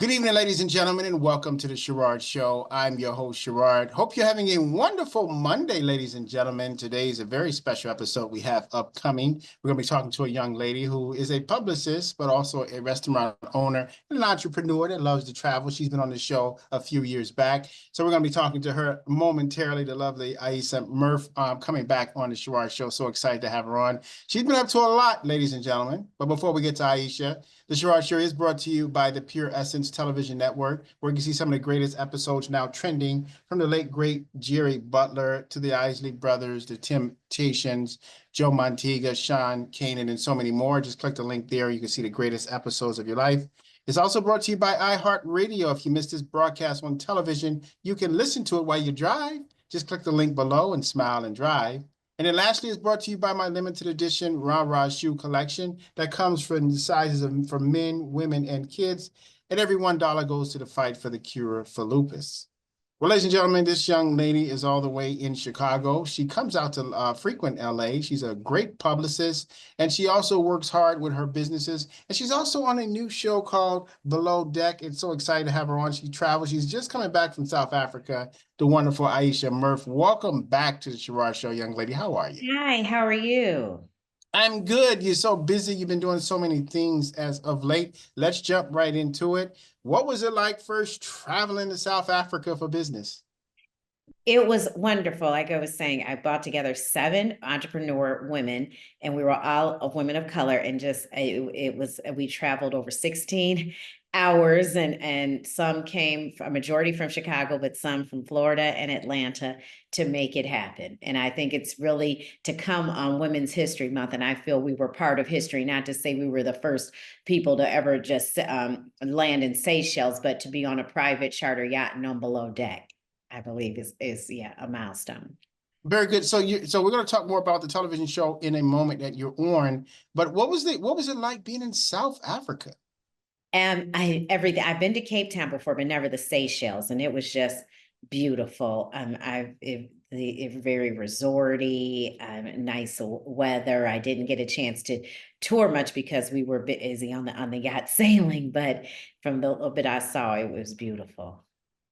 Good evening, ladies and gentlemen, and welcome to the Sherard Show. I'm your host, Sherard. Hope you're having a wonderful Monday, ladies and gentlemen. Today is a very special episode we have upcoming. We're going to be talking to a young lady who is a publicist, but also a restaurant owner and an entrepreneur that loves to travel. She's been on the show a few years back. So we're going to be talking to her momentarily, the lovely Aisha Murff, coming back on the Sherard Show. So excited to have her on. She's been up to a lot, ladies and gentlemen. But before we get to Aisha, the Sherard Show is brought to you by the Pure Essence Television Network, where you can see some of the greatest episodes now trending, from the late, great Jerry Butler to the Isley Brothers, the Temptations, Joe Montega, Sean Kanan, and so many more. Just click the link there. You can see the greatest episodes of your life. It's also brought to you by iHeartRadio. If you missed this broadcast on television, you can listen to it while you drive. Just click the link below and smile and drive. And then lastly, it's brought to you by my limited edition Rah Rah shoe collection that comes from the sizes for men, women, and kids. And every $1 goes to the fight for the cure for lupus. Well, ladies and gentlemen, this young lady is all the way in Chicago. She comes out to frequent LA. She's a great publicist, and she also works hard with her businesses. And she's also on a new show called Below Deck. It's so excited to have her on. She travels. She's just coming back from South Africa, the wonderful Aisha Murff. Welcome back to the Sherard Show, young lady. How are you? Hi, how are you? I'm good. You're so busy. You've been doing so many things as of late. Let's jump right into it. What was it like first traveling to South Africa for business? It was wonderful. Like I was saying, I brought together 7 entrepreneur women, and we were all of women of color. And just we traveled over 16 hours, and some came, a majority from Chicago, but some from Florida and Atlanta to make it happen. And I think it's really to come on Women's History Month, and I feel we were part of history, not to say we were the first people to ever just land in Seychelles, but to be on a private charter yacht and on Below Deck, I believe is a milestone. Very good. So we're going to talk more about the television show in a moment that you're on. But what was it like being in South Africa? And I've been to Cape Town before, but never the Seychelles, and it was just beautiful. Very resorty, nice weather. I didn't get a chance to tour much because we were busy on the yacht sailing, but from the little bit I saw, it was beautiful.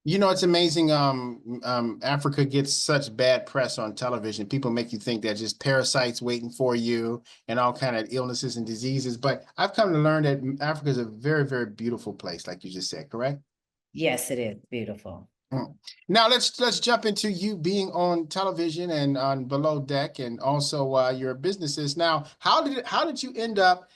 You know, it's amazing. Africa gets such bad press on television. People make you think they're just parasites waiting for you and all kind of illnesses and diseases. But I've come to learn that Africa is a very, very beautiful place, like you just said, correct? Yes, it is beautiful. Now let's jump into you being on television and on Below Deck, and also your businesses. Now, how did you end up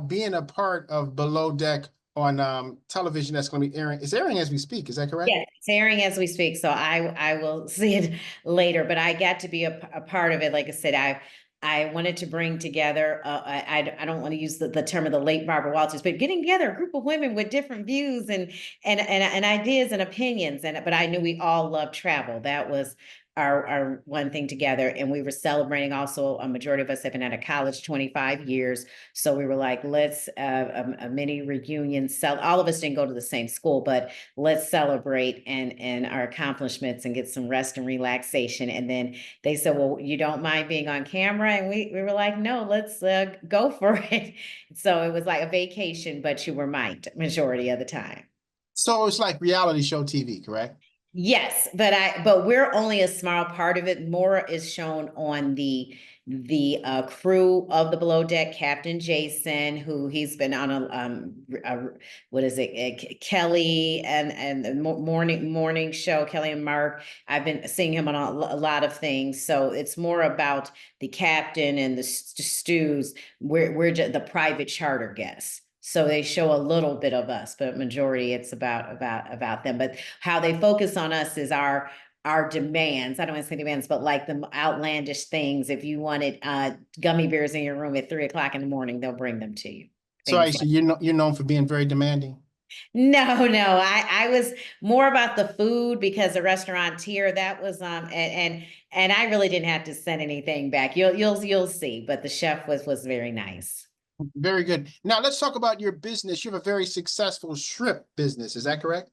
being a part of Below Deck on television that's going to be airing? It's airing as we speak, is that correct? Yes, it's airing as we speak, so I will see it later, but I got to be a part of it. Like I said, I wanted to bring together, I don't want to use the term of the late Barbara Walters, but getting together a group of women with different views and ideas and opinions, but I knew we all love travel. That was our one thing together. And we were celebrating also, a majority of us have been out of college 25 years. So we were like, let's a mini reunion. All of us didn't go to the same school, but let's celebrate and our accomplishments and get some rest and relaxation. And then they said, well, you don't mind being on camera? And we were like, no, let's go for it. So it was like a vacation, but you were mic'd majority of the time. So it's like reality show TV, correct? Yes, but we're only a small part of it. More is shown on the crew of the Below Deck, Captain Jason, who he's been on what is it, Kelly and the morning show, Kelly and Mark. I've been seeing him on a lot of things. So it's more about the captain and the stews. We're just the private charter guests. So they show a little bit of us, but majority it's about them. But how they focus on us is our demands. I don't want to say demands, but like the outlandish things. If you wanted gummy bears in your room at 3 o'clock in the morning, they'll bring them to you. So Aisha, you're known for being very demanding. No, I was more about the food, because the restaurateur, that was and I really didn't have to send anything back. You'll see, but the chef was very nice. Very good. Now let's talk about your business. You have a very successful shrimp business. Is that correct?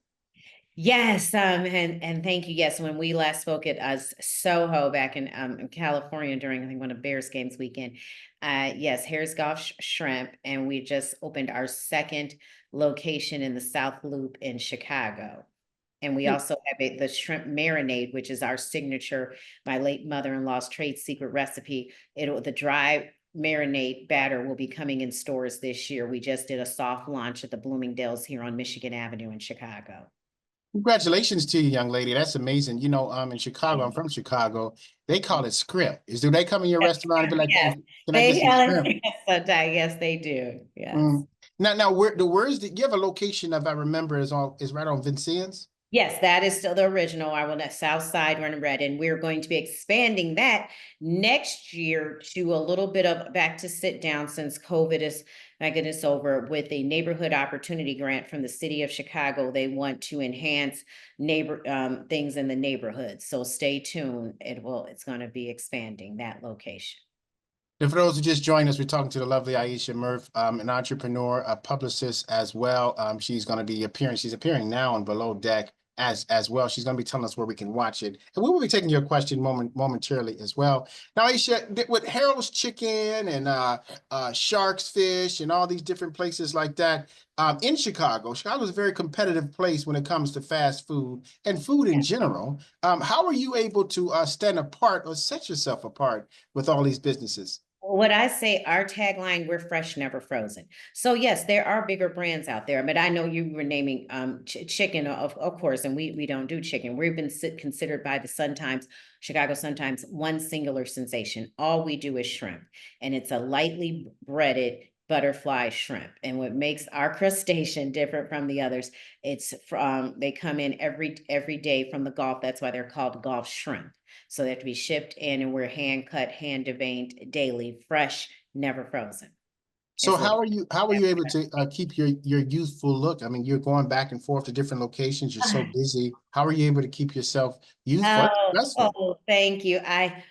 Yes, and thank you. Yes, when we last spoke at Soho back in California during I think one of Bears games weekend, yes, Harris Golf Shrimp, and we just opened our second location in the South Loop in Chicago. And we You- also have the shrimp marinade, which is our signature, my late mother-in-law's trade secret recipe. The dry marinade batter will be coming in stores this year. We just did a soft launch at the Bloomingdale's here on Michigan Avenue in Chicago. Congratulations to you, young lady. That's amazing. In Chicago, I'm from Chicago. They call it script. Do they come in your restaurant and be like, Yes, "Hey, can I get they some shrimp?" sometimes, yes, they do. Yes. Mm. Now, where's you have a location, if I remember, is right on Vincennes? Yes, that is still the original. I will South Side Run and Red, and we're going to be expanding that next year to a little bit of back to sit down since COVID is, my goodness, over with a neighborhood opportunity grant from the city of Chicago. They want to enhance neighbor things in the neighborhood. So stay tuned. It's going to be expanding that location. And for those who just joined us, we're talking to the lovely Aisha Murff, an entrepreneur, a publicist as well. She's going to be appearing. She's appearing now on Below Deck as well. She's going to be telling us where we can watch it, and we will be taking your question momentarily as well. Now, Aisha, with Harold's Chicken and Shark's Fish and all these different places like that in Chicago, Chicago is a very competitive place when it comes to fast food and food in general. How are you able to stand apart or set yourself apart with all these businesses? What I say, our tagline, we're fresh, never frozen. So yes, there are bigger brands out there, but I know you were naming chicken, of course, and we don't do chicken. We've been considered by the Sun Times, Chicago Sun Times, one singular sensation. All we do is shrimp, and it's a lightly breaded butterfly shrimp. And what makes our crustacean different from the others, it's from they come in every day from the Gulf. That's why they're called Gulf shrimp. So they have to be shipped in, and we're hand cut, hand deveined daily, fresh, never frozen. So Is what how are you able to keep your youthful look? I mean, you're going back and forth to different locations. You're so busy. How are you able to keep yourself youthful and Oh, successful? oh, thank you.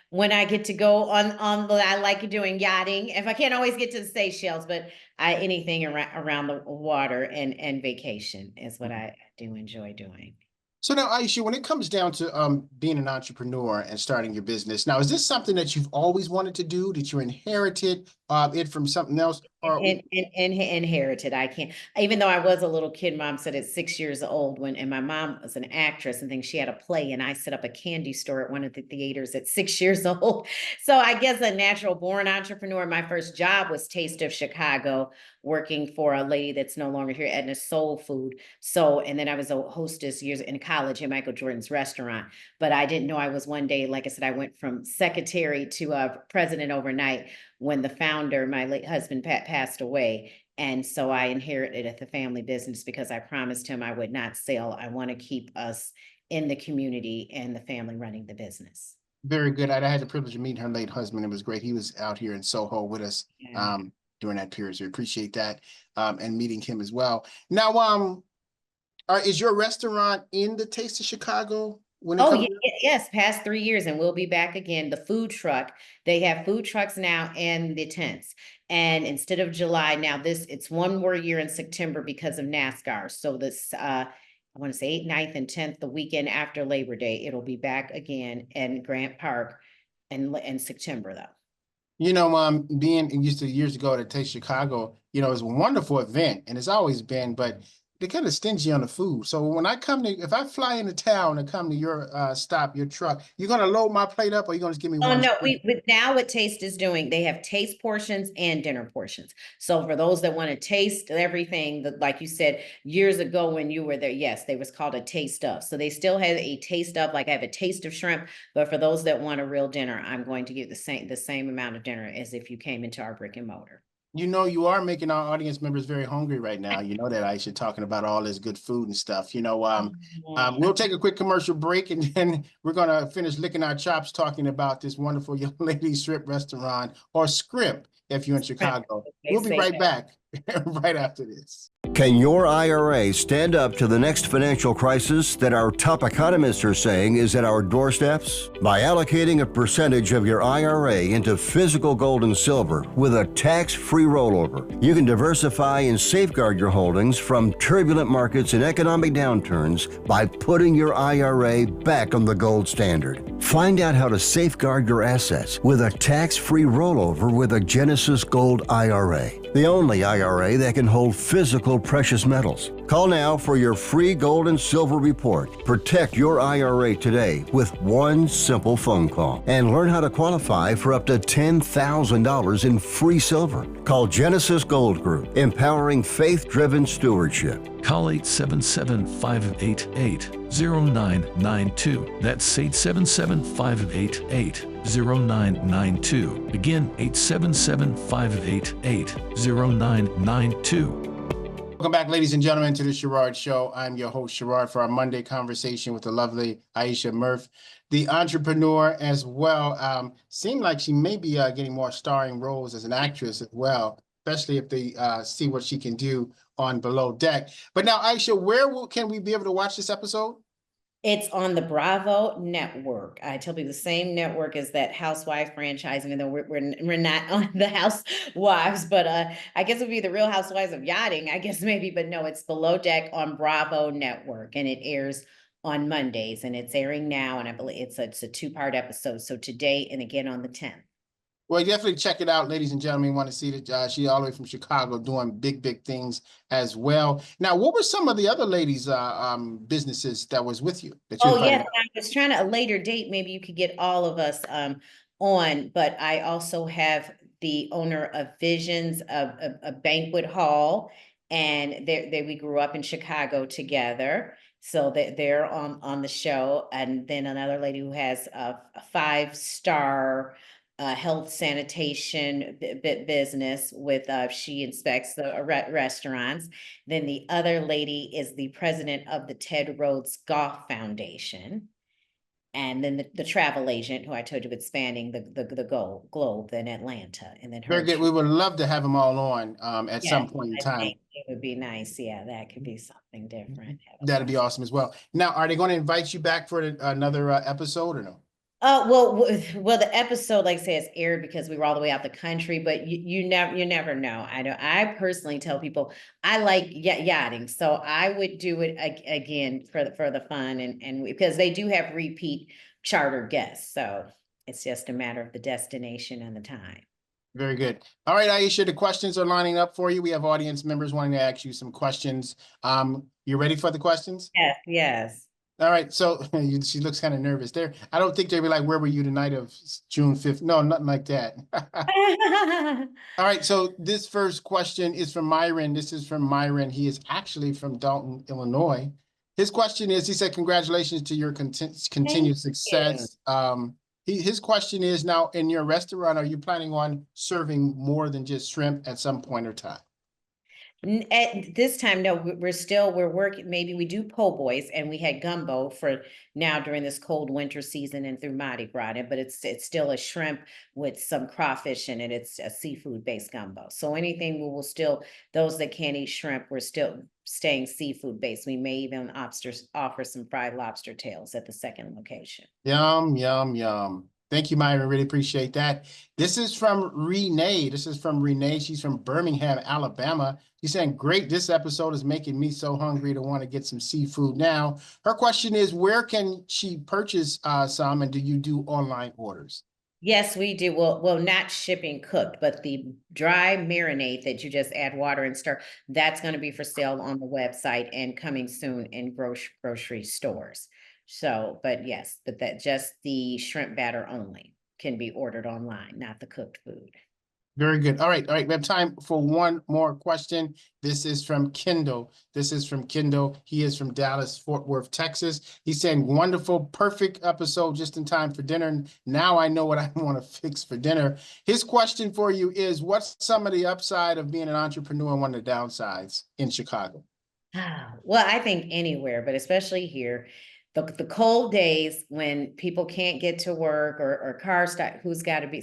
When I get to go on I like doing yachting. If I can't always get to the Seychelles, but anything around the water and vacation is what I do enjoy doing. So now, Aisha, when it comes down to being an entrepreneur and starting your business, now is this something that you've always wanted to do? Did you inherited it from something else? Or Inherited. I can't, even though I was a little kid, mom said at 6 years old and my mom was an actress and things, she had a play and I set up a candy store at one of the theaters at 6 years old. So I guess a natural born entrepreneur. My first job was Taste of Chicago, working for a lady that's no longer here, Edna Soul Food. So, and then I was a hostess years in college at Michael Jordan's restaurant, but I didn't know I was one day, like I said, I went from secretary to president overnight when the founder, my late husband, passed away. And so I inherited the family business because I promised him I would not sell. I want to keep us in the community and the family running the business. very good. I had the privilege of meeting her late husband. It was great. He was out here in Soho with us Yeah. during that period. So we appreciate that and meeting him as well. Now, is your restaurant in the Taste of Chicago when it Oh, comes? yes, past 3 years, and we'll be back again. The food truck, they have food trucks now and the tents. And instead of July, now it's one more year in September because of NASCAR. So this, I want to say 8th, 9th, and 10th, the weekend after Labor Day, it'll be back again in Grant Park in September though. Being used to years ago to Taste Chicago, it's a wonderful event and it's always been, but they're kind of stingy on the food. So if I fly into town and come to your stop, your truck, you're gonna load my plate up or you're gonna just give me Oh one no, spread? now what Taste is doing, they have taste portions and dinner portions. So for those that want to taste everything, that like you said years ago when you were there, yes, they was called a taste of. So they still have a taste of, like I have a taste of shrimp, but for those that want a real dinner, I'm going to give the same amount of dinner as if you came into our brick and mortar. You are making our audience members very hungry right now. You know that Aisha talking about all this good food and stuff. We'll take a quick commercial break and then we're gonna finish licking our chops talking about this wonderful young lady shrimp restaurant or Scrimp if you're in Chicago. They We'll be say right back. right after this. Can your IRA stand up to the next financial crisis that our top economists are saying is at our doorsteps? By allocating a percentage of your IRA into physical gold and silver with a tax-free rollover, you can diversify and safeguard your holdings from turbulent markets and economic downturns by putting your IRA back on the gold standard. Find out how to safeguard your assets with a tax-free rollover with a Genesis Gold IRA, the only IRA that can hold physical precious metals. Call now for your free gold and silver report. Protect your IRA today with one simple phone call and learn how to qualify for up to $10,000 in free silver. Call Genesis Gold Group, empowering faith-driven stewardship. Call 877-588-0992. That's 877-588-0992. Again, 877-588-0992. Welcome back, ladies and gentlemen, to the Sherard Show. I'm your host, Sherard, for our Monday conversation with the lovely Aisha Murff, the entrepreneur as well. Seemed like she may be getting more starring roles as an actress as well, especially if they see what she can do on Below Deck. But now, Aisha, can we be able to watch this episode? It's on the Bravo network. I tell people the same network as that Housewife franchise, even though we're not on the Housewives, but I guess it would be the Real Housewives of Yachting, I guess maybe, but no, it's Below Deck on Bravo network, and it airs on Mondays, and it's airing now, and I believe it's a two-part episode. So today and again on the 10th. Well, definitely check it out, ladies and gentlemen. You want to see that she's all the way from Chicago doing big, big things as well. Now, what were some of the other ladies' businesses that was with you? Yes, I was trying to a later date. Maybe you could get all of us on, but I also have the owner of Visions, a banquet hall, and we grew up in Chicago together. So they're on the show, and then another lady who has a 5-star health sanitation business with she inspects the restaurants. Then the other lady is the president of the Ted Rhodes Golf Foundation. And then the travel agent who I told you expanding the globe in Atlanta. And then very good. We would love to have them all on at some point in time. It would be nice. Yeah, that could be something different. That'd be awesome as well. Now, are they going to invite you back for another episode or no? Well, the episode, like I say, is aired because we were all the way out the country, but you never know. I personally tell people I like yachting, so I would do it again for the fun and because they do have repeat charter guests, so it's just a matter of the destination and the time. Very good. All right, Aisha, the questions are lining up for you. We have audience members wanting to ask you some questions. You ready for the questions? Yes. All right, so she looks kind of nervous there. I don't think they'd be like, where were you the night of June 5th? No, nothing like that. All right, so this first question is from Myron. This is from Myron. He is actually from Dalton, Illinois. His question is, he said, congratulations to your continued success. His question is, now in your restaurant, are you planning on serving more than just shrimp at some point or time? At this time, no, we're working. Maybe we do po' boys, and we had gumbo for now during this cold winter season and through Mardi Gras, but it's still a shrimp with some crawfish in it. It's a seafood based gumbo. So anything we will still, those that can't eat shrimp, we're still staying seafood based. We may even offer some fried lobster tails at the second location. Yum, yum, yum. Thank you, Myron. Really appreciate that. This is from Renee. She's from Birmingham, Alabama. She's saying, great. This episode is making me so hungry to want to get some seafood now. Her question is, where can she purchase some, and do you do online orders? Yes, we do. Well, not shipping cooked, but the dry marinade that you just add water and stir, that's going to be for sale on the website and coming soon in grocery stores. So, but yes, but that just the shrimp batter only can be ordered online, not the cooked food. Very good. All right. We have time for one more question. This is from Kendall. He is from Dallas, Fort Worth, Texas. He's saying, wonderful, perfect episode just in time for dinner. Now I know what I want to fix for dinner. His question for you is, what's some of the upside of being an entrepreneur and one of the downsides in Chicago? Well, I think anywhere, but especially here, the cold days when people can't get to work or cars start,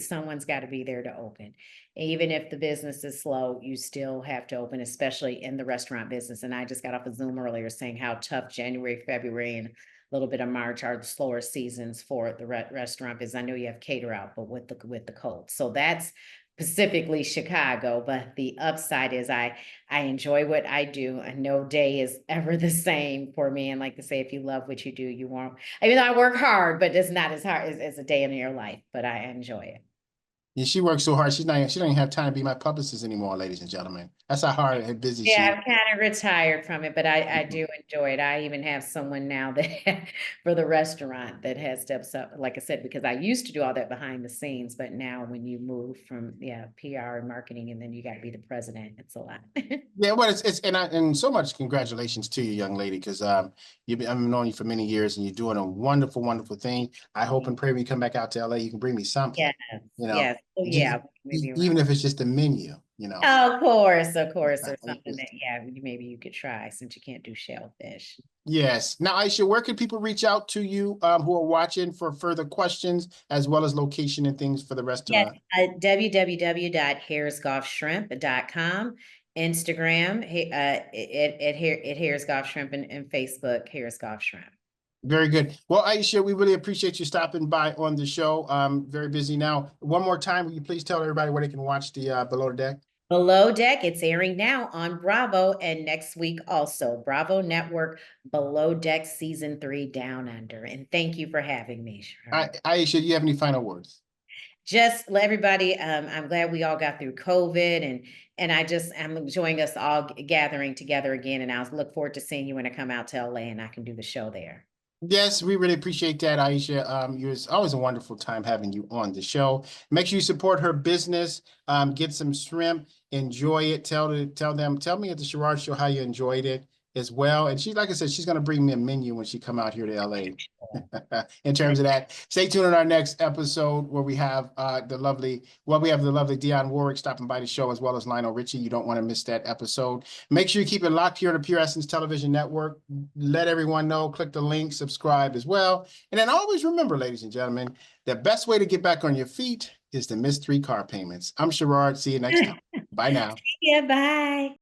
someone's got to be there to open. Even if the business is slow, you still have to open, especially in the restaurant business. And I just got off a Zoom earlier saying how tough January, February, and a little bit of March are the slower seasons for the restaurant business. I know you have cater out, but with the cold. So that's specifically Chicago, but the upside is I enjoy what I do, and no day is ever the same for me. And like to say, if you love what you do, you won't. I mean, I work hard, but it's not as hard as a day in your life. But I enjoy it. Yeah, she works so hard. She don't even have time to be my publicist anymore, ladies and gentlemen. That's how hard and busy she Yeah, is. I'm kind of retired from it, but I do enjoy it. I even have someone now that for the restaurant that has steps up, like I said, because I used to do all that behind the scenes, but now when you move from PR and marketing, and then you got to be the president, it's a lot. Yeah, well, and so much congratulations to you, young lady, because I've known you for many years, and you're doing a wonderful, wonderful thing. I hope and pray when you come back out to LA, you can bring me something. Yes, You know, yes, oh, yeah, maybe even if it's just a menu, you know. oh, of course, or I- something that maybe you could try since you can't do shellfish. Yes. Now, Aisha, where can people reach out to you who are watching for further questions as well as location and things for the restaurant? Yes, www.harrisgolfshrimp.com, Instagram, at Harris Golf Shrimp, and Facebook, Harris Golf Shrimp. Very good. Well, Aisha, we really appreciate you stopping by on the show. Very busy now. One more time, will you please tell everybody where they can watch the Below the Deck? Below Deck, it's airing now on Bravo, and next week also Bravo Network, Below Deck Season 3 Down Under. And thank you for having me, Sherrod. Aisha, do you have any final words? Just let everybody, I'm glad we all got through COVID, and I'm enjoying us all gathering together again, and I'll look forward to seeing you when I come out to LA and I can do the show there. Yes, we really appreciate that, Aisha. It's always a wonderful time having you on the show. Make sure you support her business. Get some shrimp, enjoy it. Tell me at the Sherrard Show how you enjoyed it as well. And like I said, she's going to bring me a menu when she come out here to LA. In terms of that, stay tuned on our next episode where we have the lovely Dionne Warwick stopping by the show, as well as Lionel Richie. You don't want to miss that episode. Make sure you keep it locked here on the Pure Essence Television Network. Let everyone know, click the link, subscribe as well. And then always remember, ladies and gentlemen, the best way to get back on your feet is to miss 3 car payments. I'm Sherrard. See you next time. Bye now. Yeah, bye.